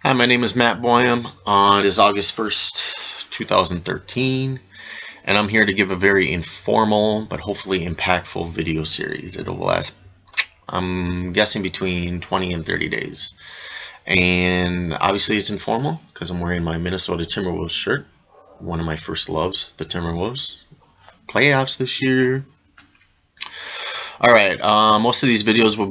Hi, my name is Matt Boyum. It is August 1st, 2013, and I'm here to give a very informal but hopefully impactful video series. It'll last, I'm guessing, between 20 and 30 days. And obviously it's informal because I'm wearing my Minnesota Timberwolves shirt, one of my first loves, the Timberwolves. Playoffs this year. Alright, most of these videos will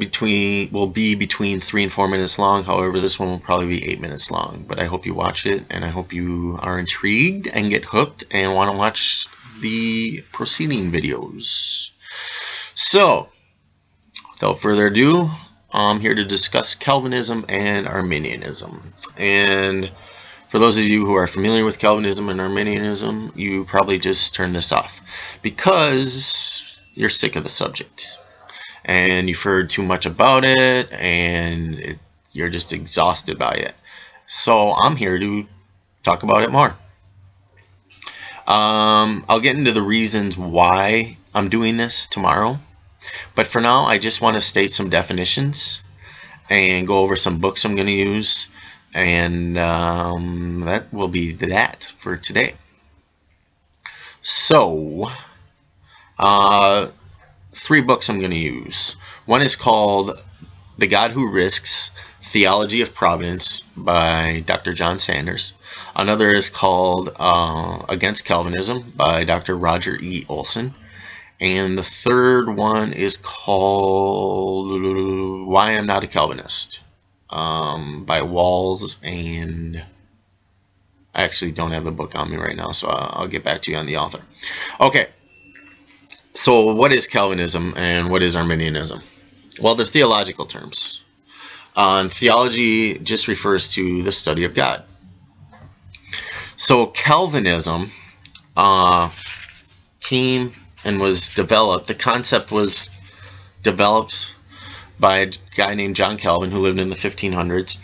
be between 3 and 4 minutes long. However, this one will probably be 8 minutes long. But I hope you watch it, and I hope you are intrigued and get hooked and want to watch the preceding videos. So, without further ado, I'm here to discuss Calvinism and Arminianism. And for those of you who are familiar with Calvinism and Arminianism, you probably just turn this off because you're sick of the subject and you've heard too much about it and you're just exhausted by it. So I'm here to talk about it more. I'll get into the reasons why I'm doing this tomorrow, but for now I just want to state some definitions and go over some books I'm going to use, and that will be that for today. So 3 books I'm going to use. One is called The God Who Risks, Theology of Providence by Dr. John Sanders. Another is called Against Calvinism by Dr. Roger E. Olson. And the third one is called Why I'm Not a Calvinist by Walls, and I actually don't have the book on me right now, so I'll get back to you on the author. Okay. So what is Calvinism and what is Arminianism? Well, they're theological terms. Theology just refers to the study of God. So Calvinism came and was developed. The concept was developed by a guy named John Calvin who lived in the 1500s.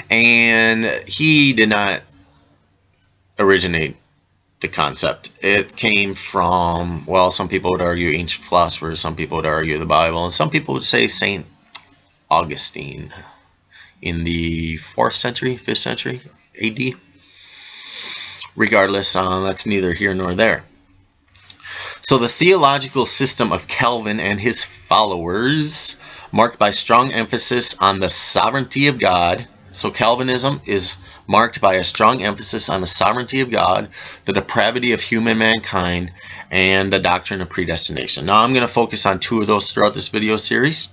And he did not originate the concept. It came from, well, some people would argue ancient philosophers, some people would argue the Bible, and some people would say St. Augustine in the 4th century, 5th century AD. Regardless, that's neither here nor there. So the theological system of Calvin and his followers, marked by strong emphasis on the sovereignty of God. So Calvinism is marked by a strong emphasis on the sovereignty of God, the depravity of human mankind, and the doctrine of predestination. Now I'm going to focus on 2 of those throughout this video series,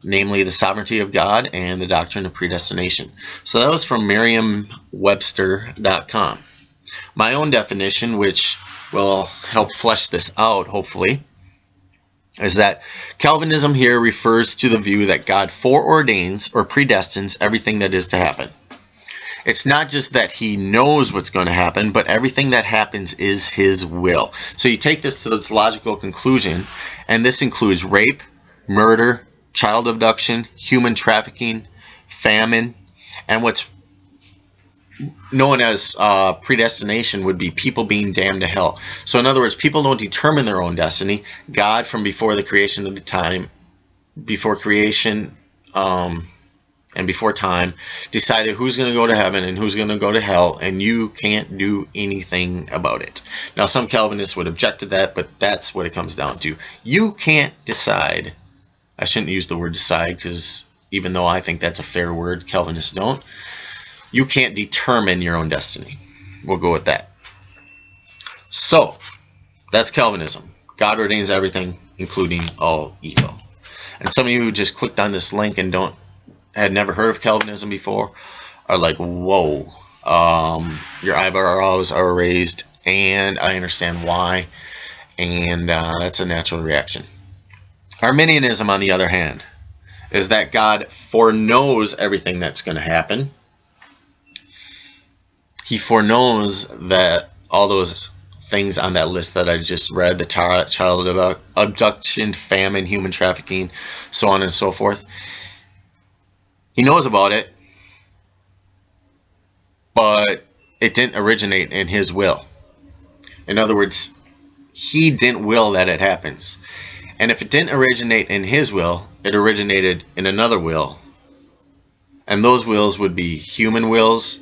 namely the sovereignty of God and the doctrine of predestination. So that was from Merriam-Webster.com. My own definition, which will help flesh this out hopefully, is that Calvinism here refers to the view that God foreordains or predestines everything that is to happen. It's not just that he knows what's going to happen, but everything that happens is his will. So you take this to its logical conclusion, and this includes rape, murder, child abduction, human trafficking, famine, and what's known as predestination would be people being damned to hell. So in other words, people don't determine their own destiny. God, from before the creation of the time, before creation and before time, decided who's going to go to heaven and who's going to go to hell, and you can't do anything about it. Now some Calvinists would object to that, but that's what it comes down to. You can't decide. I shouldn't use the word decide, because even though I think that's a fair word, Calvinists don't. You can't determine your own destiny. We'll go with that. So, that's Calvinism. God ordains everything, including all evil. And some of you who just clicked on this link and had never heard of Calvinism before are like, whoa, your eyebrows are raised, and I understand why, and that's a natural reaction. Arminianism, on the other hand, is that God foreknows everything that's going to happen. He foreknows that all those things on that list that I just read, the child abduction, famine, human trafficking, so on and so forth, he knows about it, but it didn't originate in his will. In other words, he didn't will that it happens. And if it didn't originate in his will, it originated in another will. And those wills would be human wills,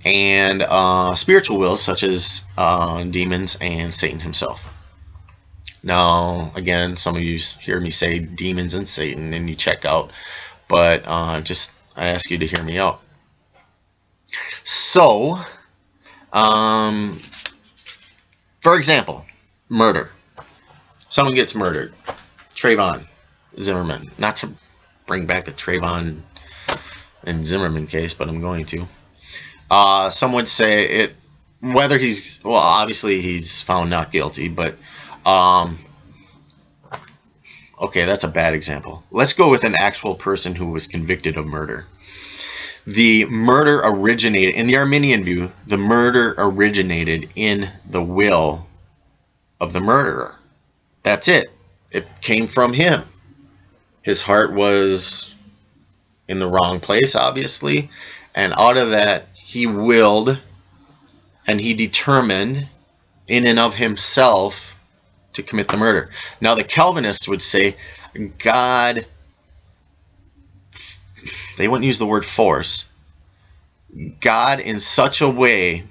and spiritual wills, such as demons and Satan himself. Now, again, some of you hear me say demons and Satan, and you check out, but I ask you to hear me out. So, for example, murder. Someone gets murdered. Trayvon Zimmerman. Not to bring back the Trayvon and Zimmerman case, but I'm going to. Some would say it, whether he's, well, obviously he's found not guilty, but okay, that's a bad example. Let's go with an actual person who was convicted of murder. The murder originated, in the Arminian view, the murder originated in the will of the murderer. That's it. It came from him. His heart was in the wrong place, obviously, and out of that, he willed and he determined in and of himself to commit the murder. Now, the Calvinists would say God, they wouldn't use the word force, God in such a way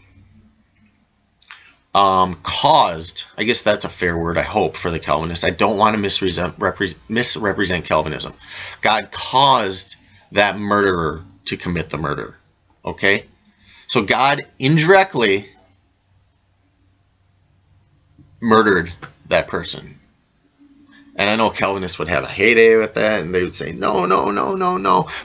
caused, I guess that's a fair word, I hope, for the Calvinists. I don't want to misrepresent Calvinism. God caused that murderer to commit the murder. Okay? So God indirectly murdered that person. And I know Calvinists would have a heyday with that, and they would say, no.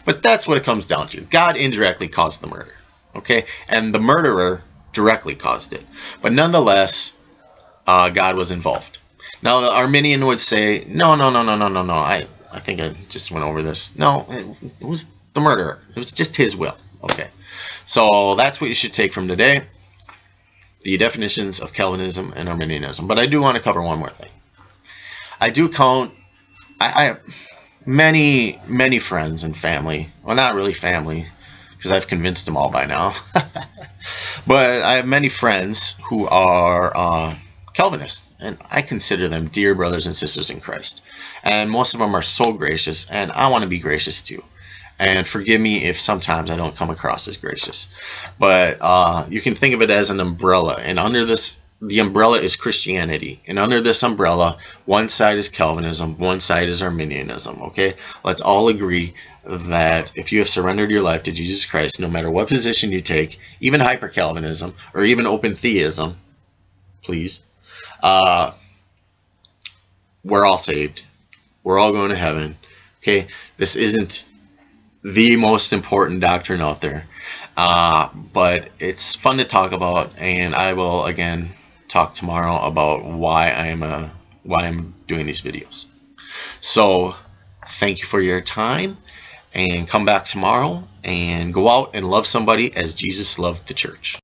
But that's what it comes down to. God indirectly caused the murder. Okay? And the murderer directly caused it. But nonetheless, God was involved. Now, the Arminian would say, no. I think I just went over this. No, it was the murderer. It was just his will. Okay. So that's what you should take from today. The definitions of Calvinism and Arminianism. But I do want to cover one more thing. I do count, I have many friends and family. Well, not really family, because I've convinced them all by now. But I have many friends who are Calvinists, and I consider them dear brothers and sisters in Christ. And most of them are so gracious, and I want to be gracious too. And forgive me if sometimes I don't come across as gracious. But you can think of it as an umbrella, and under this, the umbrella is Christianity. And under this umbrella, one side is Calvinism, one side is Arminianism. Okay? Let's all agree that if you have surrendered your life to Jesus Christ, no matter what position you take, even hyper-Calvinism or even open theism, please, we're all saved. We're all going to heaven. Okay? This isn't the most important doctrine out there. But it's fun to talk about, and I will, again, talk tomorrow about why I'm doing these videos. So thank you for your time, and come back tomorrow and go out and love somebody as Jesus loved the church.